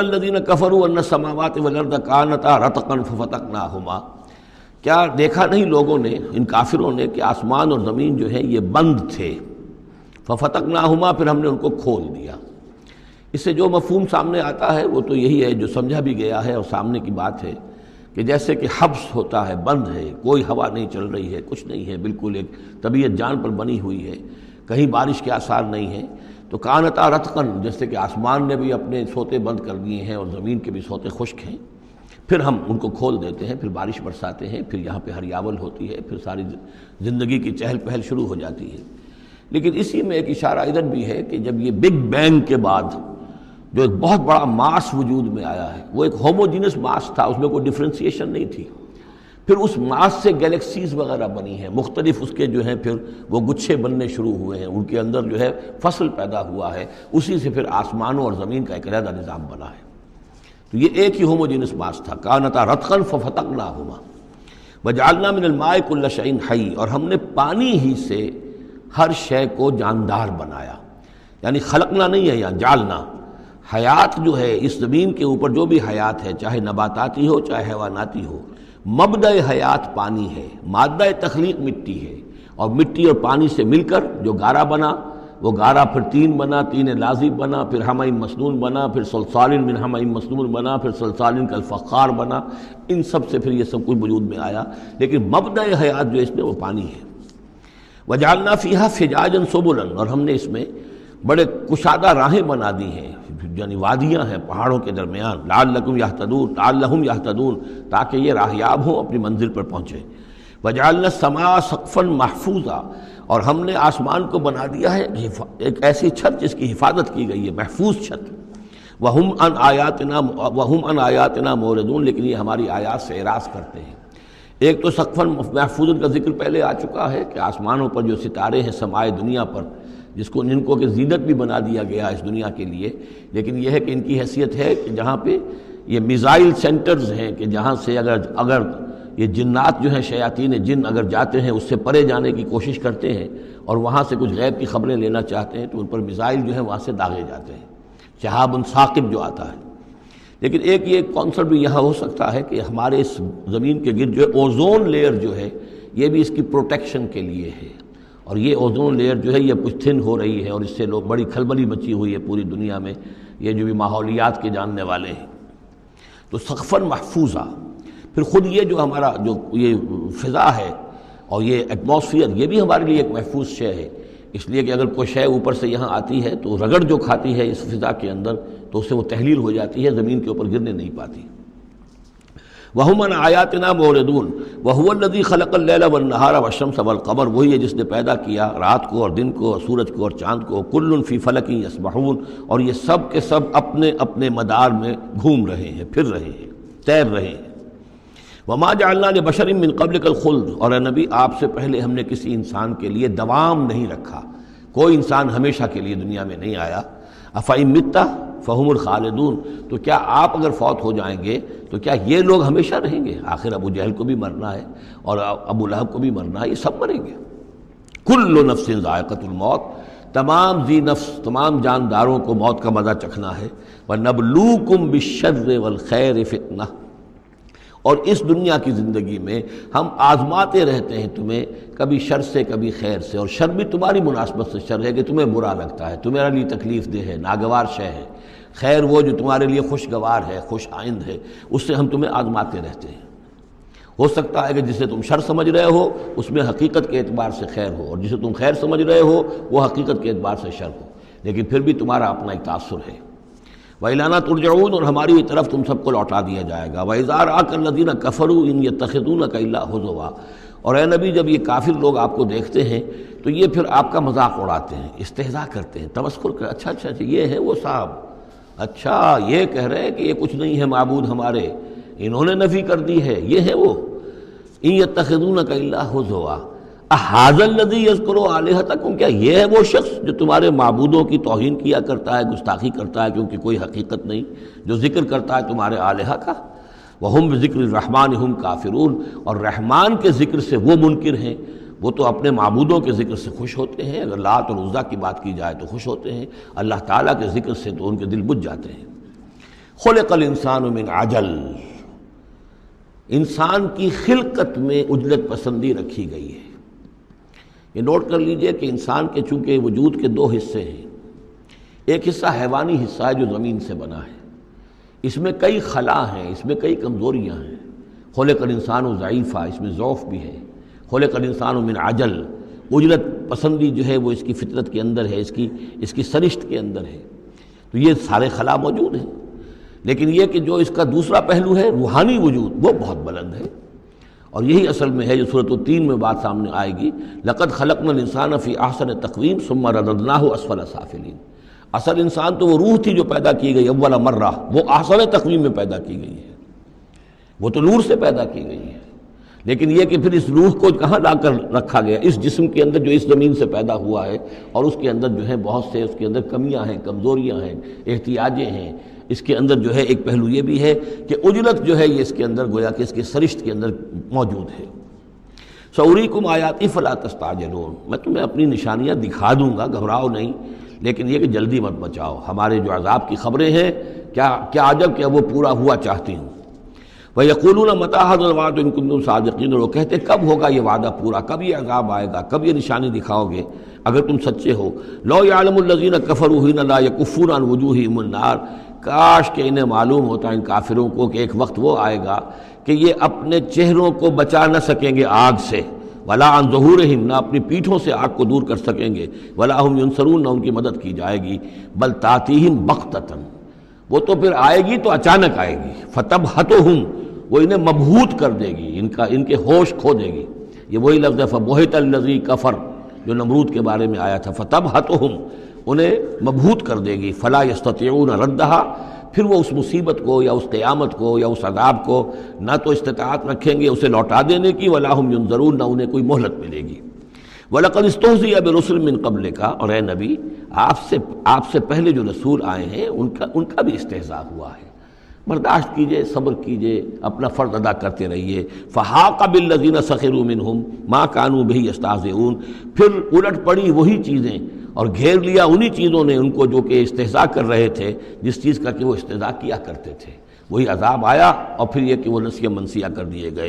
الذین کفروا ان السماوات والارض کانتا رتقا ففتقناہما، کیا دیکھا نہیں لوگوں نے، ان کافروں نے، کہ آسمان اور زمین جو ہے یہ بند تھے، ففتقناہما، پھر ہم نے ان کو کھول دیا۔ اس سے جو مفہوم سامنے آتا ہے وہ تو یہی ہے جو سمجھا بھی گیا ہے اور سامنے کی بات ہے کہ جیسے کہ حبس ہوتا ہے، بند ہے، کوئی ہوا نہیں چل رہی ہے، کچھ نہیں ہے، بالکل ایک طبیعت جان پر بنی ہوئی ہے، کہیں بارش کے آثار نہیں ہیں، تو کانتا رتقا، جیسے کہ آسمان نے بھی اپنے سوتے بند کر دیے ہیں اور زمین کے بھی سوتے خشک ہیں، پھر ہم ان کو کھول دیتے ہیں، پھر بارش برساتے ہیں، پھر یہاں پہ ہریاول ہوتی ہے، پھر ساری زندگی کی چہل پہل شروع ہو جاتی ہے۔ لیکن اسی میں ایک اشارہ ادھر بھی ہے کہ جب یہ بگ بینگ کے بعد جو ایک بہت بڑا ماس وجود میں آیا ہے، وہ ایک ہوموجینس ماس تھا، اس میں کوئی ڈفرینسیشن نہیں تھی، پھر اس ماس سے گیلیکسیز وغیرہ بنی ہیں، مختلف اس کے جو ہیں پھر وہ گچھے بننے شروع ہوئے ہیں، ان کے اندر جو ہے فصل پیدا ہوا ہے، اسی سے پھر آسمانوں اور زمین کا ایک علیحدہ نظام بنا ہے۔ تو یہ ایک ہی ہوموجینس ماس تھا، کانتا رتقا ففتقناہما وجعلنا من الماء کل شیء حی، اور ہم نے پانی ہی سے ہر شے کو جاندار بنایا، یعنی خلقنا نہیں ہے یہاں، جعلنا۔ حیات جو ہے اس زمین کے اوپر، جو بھی حیات ہے، چاہے نباتاتی ہو چاہے حیواناتی ہو، مبدأ حیات پانی ہے، مادہ تخلیق مٹی ہے، اور مٹی اور پانی سے مل کر جو گارا بنا، وہ گارا پھر تین بنا، تین لازب بنا، پھر حمأ مسنون بنا، پھر صلصال من حمأ مسنون بنا، پھر صلصال کالفخار بنا، ان سب سے پھر یہ سب کچھ وجود میں آیا، لیکن مبدأ حیات جو اس میں وہ پانی ہے۔ وجعلنا فیہا فجاجا سبلا، اور ہم نے اس میں بڑے کشادہ راہیں بنا دی ہیں، یعنی وادیاں ہیں پہاڑوں کے درمیان، لعلکم یہتدون، لعلہم یہتدون، تاکہ یہ راہیاب ہوں، اپنی منزل پر پہنچیں۔ وجعلنا السماء سقفا محفوظا، اور ہم نے آسمان کو بنا دیا ہے ایک ایسی چھت جس کی حفاظت کی گئی ہے، محفوظ چھت۔ وہم عن آیاتنا موردون، لیکن یہ ہماری آیات سے اعراض کرتے ہیں۔ ایک تو سقفا محفوظ کا ذکر پہلے آ چکا ہے کہ آسمانوں پر جو ستارے ہیں سمائے دنیا پر، جس کو ان کو کہ زینت بھی بنا دیا گیا اس دنیا کے لیے، لیکن یہ ہے کہ ان کی حیثیت ہے کہ جہاں پہ یہ میزائل سینٹرز ہیں، کہ جہاں سے اگر یہ جنات جو ہیں، شیاطین جن اگر جاتے ہیں، اس سے پرے جانے کی کوشش کرتے ہیں اور وہاں سے کچھ غیب کی خبریں لینا چاہتے ہیں، تو ان پر میزائل جو ہیں وہاں سے داغے جاتے ہیں، شہاب ثاقب جو آتا ہے۔ لیکن ایک یہ کانسیپٹ بھی یہاں ہو سکتا ہے کہ ہمارے اس زمین کے گرد جو ہے اوزون لیئر جو ہے، یہ بھی اس کی پروٹیکشن کے لیے ہے، اور یہ اوزون لیئر جو ہے یہ کچھ تھن ہو رہی ہے، اور اس سے لوگ بڑی کھلبلی مچی ہوئی ہے پوری دنیا میں، یہ جو بھی ماحولیات کے جاننے والے ہیں۔ تو سقفا محفوظہ، پھر خود یہ جو ہمارا جو یہ فضا ہے اور یہ ایٹماسفیئر، یہ بھی ہمارے لیے ایک محفوظ شے ہے، اس لیے کہ اگر کوئی شے اوپر سے یہاں آتی ہے تو رگڑ جو کھاتی ہے اس فضا کے اندر، تو اس سے وہ تحلیل ہو جاتی ہے، زمین کے اوپر گرنے نہیں پاتی۔ وَهُمْ عَنْ آیَاتِنَا مُعْرِضُونَ وَهُوَ الَّذِي خَلَقَ اللَّيْلَ وَالنَّهَارَ وَالشَّمْسَ وَالْقَمَرَ، وہی ہے جس نے پیدا کیا رات کو اور دن کو اور سورج کو اور چاند کو، كُلٌّ فِي فَلَكٍ يَسْبَحُونَ، اور یہ سب کے سب اپنے اپنے مدار میں گھوم رہے ہیں، پھر رہے ہیں، تیر رہے ہیں۔ وَمَا جَعَلْنَا لِبَشَرٍ مِّن قَبْلِكَ الْخُلْدَ، اور اے نبی آپ سے پہلے ہم نے کسی انسان کے لیے دوام نہیں رکھا، کوئی انسان ہمیشہ کے لیے دنیا میں نہیں آیا۔ أَفَإِن مِتَّ فَهُمُ الْخَالِدُونَ، تو کیا آپ اگر فوت ہو جائیں گے تو کیا یہ لوگ ہمیشہ رہیں گے؟ آخر ابو جہل کو بھی مرنا ہے اور ابو لہب کو بھی مرنا ہے، یہ سب مریں گے۔ کل نفس ذائقۃ الموت، تمام ذی نفس، تمام جانداروں کو موت کا مزہ چکھنا ہے۔ وَنَبْلُوكُمْ بِالشَّرِّ وَالْخَيْرِ فِتْنَةً، اور اس دنیا کی زندگی میں ہم آزماتے رہتے ہیں تمہیں، کبھی شر سے کبھی خیر سے، اور شر بھی تمہاری مناسبت سے شر ہے کہ تمہیں برا لگتا ہے، تمہارے لیے تکلیف دہ ہے، ناگوار شے ہے، خیر وہ جو تمہارے لیے خوشگوار ہے، خوش آئند ہے، اس سے ہم تمہیں آزماتے رہتے ہیں۔ ہو سکتا ہے کہ جسے تم شر سمجھ رہے ہو اس میں حقیقت کے اعتبار سے خیر ہو، اور جسے تم خیر سمجھ رہے ہو وہ حقیقت کے اعتبار سے شر ہو، لیکن پھر بھی تمہارا اپنا ایک تاثر ہے۔ وَإِلَيْنَا تُرْجَعُونَ، اور ہماری طرف تم سب کو لوٹا دیا جائے گا۔ وَإِذَا رَآكَ الَّذِينَ كَفَرُوا إِن يَتَّخِذُونَكَ إِلَّا هُزُوًا، اور اے نبی جب یہ کافر لوگ آپ کو دیکھتے ہیں تو یہ پھر آپ کا مذاق اڑاتے ہیں، استہزاء کرتے ہیں، تمسخر کرتے ہیں، اچھا اچھا اچھا یہ ہے وہ صاحب، اچھا یہ کہہ رہے ہیں کہ یہ کچھ نہیں ہے معبود ہمارے، انہوں نے نفی کر دی ہے، یہ ہے وہ۔ إِن يَتَّخِذُونَكَ إِلَّا هُزُوًا أَهَٰذَا الَّذِي يَذْكُرُ آلِهَتَكُمْ، کیا یہ ہے وہ شخص جو تمہارے معبودوں کی توہین کیا کرتا ہے، گستاخی کرتا ہے کیونکہ کوئی حقیقت نہیں، جو ذکر کرتا ہے تمہارے آلہہ کا۔ وَهُمْ بِذِكْرِ الرَّحْمَٰنِ هُمْ كَافِرُونَ، اور رحمان کے ذکر سے وہ منکر ہیں، وہ تو اپنے معبودوں کے ذکر سے خوش ہوتے ہیں، اگر لات اور عزیٰ کی بات کی جائے تو خوش ہوتے ہیں، اللہ تعالیٰ کے ذکر سے تو ان کے دل بجھ جاتے ہیں۔ خلق الانسان من عجل، انسان کی خلقت میں عجلت پسندی رکھی گئی ہے۔ یہ نوٹ کر لیجئے کہ انسان کے چونکہ وجود کے دو حصے ہیں، ایک حصہ حیوانی حصہ ہے جو زمین سے بنا ہے، اس میں کئی خلا ہیں، اس میں کئی کمزوریاں ہیں۔ خلق الانسان ضعیفہ، اس میں ضعف بھی ہے۔ خلق الانسان من عجل، عجلت پسندی جو ہے وہ اس کی فطرت کے اندر ہے، اس کی سرشت کے اندر ہے، تو یہ سارے خلا موجود ہیں۔ لیکن یہ کہ جو اس کا دوسرا پہلو ہے روحانی وجود، وہ بہت بلند ہے، اور یہی اصل میں ہے جو سورۃ التین میں بات سامنے آئے گی، لقد خلقنا الانسان فی احسن تقویم ثم رددناہ اسفل سافلین۔ اصل انسان تو وہ روح تھی جو پیدا کی گئی اول مرہ، وہ احسن تقویم میں پیدا کی گئی ہے، وہ تو نور سے پیدا کی گئی ہے۔ لیکن یہ کہ پھر اس روح کو کہاں لا کر رکھا گیا؟ اس جسم کے اندر جو اس زمین سے پیدا ہوا ہے، اور اس کے اندر جو ہے بہت سے اس کے اندر کمیاں ہیں، کمزوریاں ہیں، احتیاجیں ہیں۔ اس کے اندر جو ہے ایک پہلو یہ بھی ہے کہ عجلت جو ہے یہ اس کے اندر گویا کہ اس کی سرشت کے اندر موجود ہے۔ سأریکم آیاتی فلا تستعجلون، میں تمہیں اپنی نشانیاں دکھا دوں گا، گھبراؤ نہیں، لیکن یہ کہ جلدی مت مچاؤ۔ ہمارے جو عذاب کی خبریں ہیں، کیا عجب کہ وہ پورا ہوا چاہتی ہوں۔ وَيَقُولُونَ مَتَىٰ هَٰذَا الْوَعْدُ إِن كُنتُمْ صَادِقِينَ، اور وہ کہتے کب ہوگا یہ وعدہ پورا، کب یہ عذاب آئے گا، کب یہ نشانی دکھاؤ گے اگر تم سچے ہو۔ لَوْ يَعْلَمُ الَّذِينَ كَفَرُوا حِينَ لَا يَكُفُّونَ عَنْ وُجُوهِهِمُ النَّارَ، کاش کہ انہیں معلوم ہوتا ان کافروں کو کہ ایک وقت وہ آئے گا کہ یہ اپنے چہروں کو بچا نہ سکیں گے آگ سے، ولا عن ظہورہم، نہ اپنی پیٹھوں سے آگ کو دور کر سکیں گے، ولا ہم ینصرون، نہ ان کی مدد کی جائے گی، بل تاتیہم بغتۃ، وہ تو پھر آئے گی تو اچانک آئے گی، فتبہتہم، وہ انہیں مبہوت کر دے گی، ان کے ہوش کھو دے گی۔ یہ وہی لفظ ہے فبہت الذی کفر جو نمرود کے بارے میں آیا تھا، فتبہتہم، انہیں مبہوت کر دے گی، فلا یستطیعون ردھا، پھر وہ اس مصیبت کو یا اس قیامت کو یا اس عذاب کو نہ تو استطاعت رکھیں گے اسے لوٹا دینے کی، ولا ہم ینظرون، نہ انہیں کوئی مہلت ملے گی۔ وَلَقَدِ اسْتُهْزِئَ بِرُسُلٍ مِّن قَبْلِكَ، اور اے نبی آپ سے پہلے جو رسول آئے ہیں ان کا بھی استہزاء ہوا ہے، برداشت کیجئے، صبر کیجئے، اپنا فرض ادا کرتے رہیے۔ فَحَاقَ بِالَّذِينَ سَخِرُوا مِنْهُمْ مَا كَانُوا بِهِ يَسْتَهْزِئُونَ، پھر الٹ پڑی وہی چیزیں اور گھیر لیا انہی چیزوں نے ان کو جو کہ استہزاء کر رہے تھے، جس چیز کا کہ وہ استہزاء کیا کرتے تھے، وہی عذاب آیا، اور پھر یہ کہ وہ نسیہ منسیہ کر دیے گئے۔